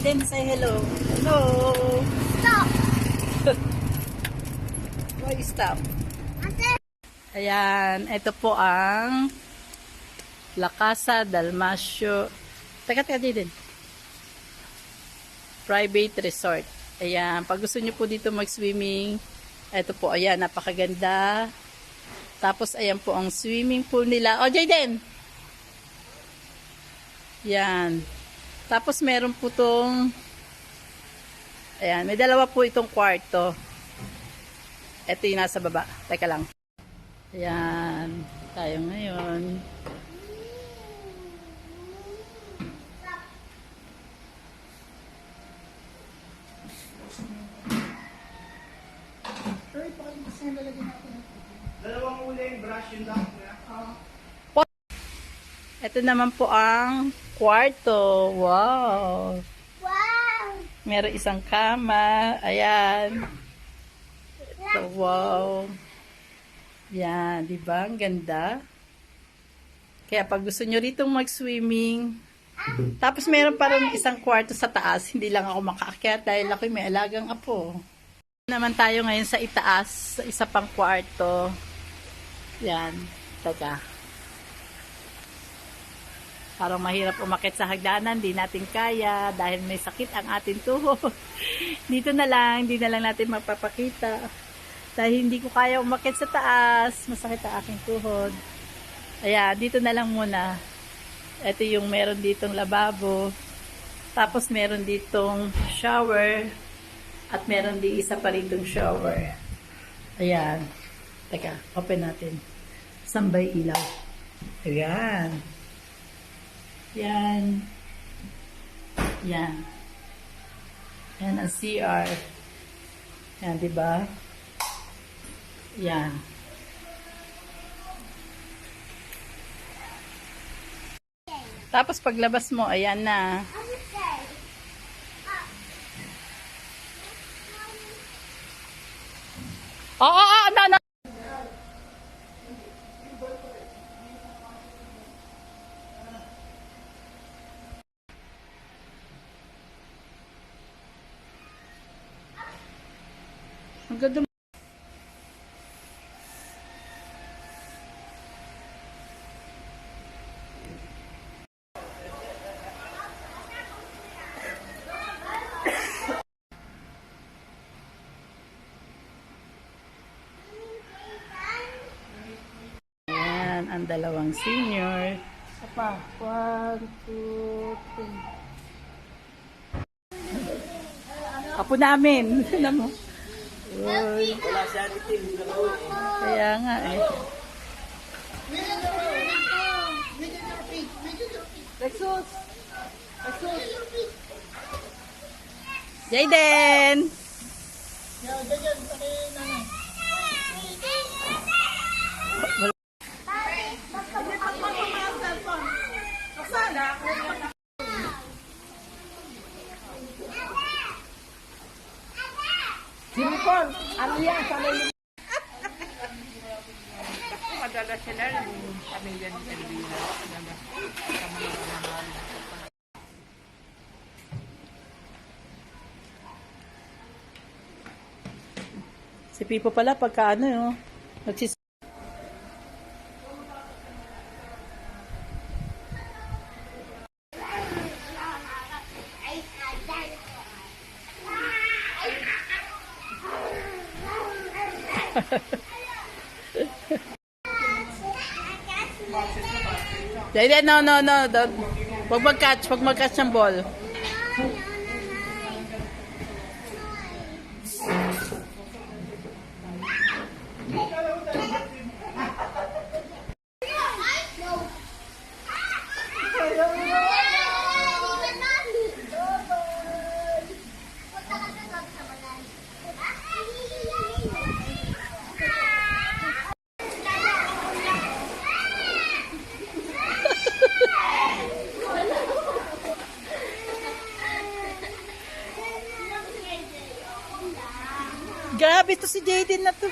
Jaden, say hello. Hello. Stop. Why stop? Ayan, ito po ang La Casa Dalmasio. Teka, Jaden. Private resort. Ayan, pag gusto nyo po dito mag-swimming, ito po, ayan, napakaganda. Tapos, ayan po ang swimming pool nila. Oh, Jaden! Yan. Tapos, meron po tong, ayan, may dalawa po itong kwarto. Ito yung nasa baba. Teka lang. Ayan, tayo ngayon. Dalawang uling brush yung down niya. Ito naman po ang kwarto. Wow! Wow. Meron isang kama. Ayan. Ito, wow. Yan, di ba? Ang ganda. Kaya pag gusto nyo rito mag-swimming, tapos meron pa rin isang kwarto sa taas. Hindi lang ako makaakyat dahil ako may alagang apo. Naman tayo ngayon sa itaas, sa isa pang kwarto. Yan. Teka. Parang mahirap umakyat sa hagdanan, di natin kaya dahil may sakit ang ating tuhod. Dito na lang, hindi na lang natin magpapakita. Dahil hindi ko kaya umakyat sa taas, masakit ang aking tuhod. Ayan, dito na lang muna. Ito yung meron ditong lababo. Tapos meron ditong shower. At meron di isa pa ritong shower. Ayan. Teka, open natin. Sambay ilaw. Ayan. Yan. Yan. Yan ang CR. Yan, diba? Yan. Tapos paglabas mo, ayan na. Oo, no. Ang ganda. Ayan, ang dalawang senior. Isa pa. 1, 2, 3. Apo namin. Alam mo. Uy. Wala siya itim. Kaya nga eh. Lexus! Lexus! Jaden! Sinipon! Ano yan? Sana yung... Madala sila yung pamilya ni Elvira. Si Pipo pala pagka ano yun. Nagsis... Jaden, no. Wag mag-catch ng ball. Grabe to si Jaden na to.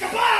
Kapal!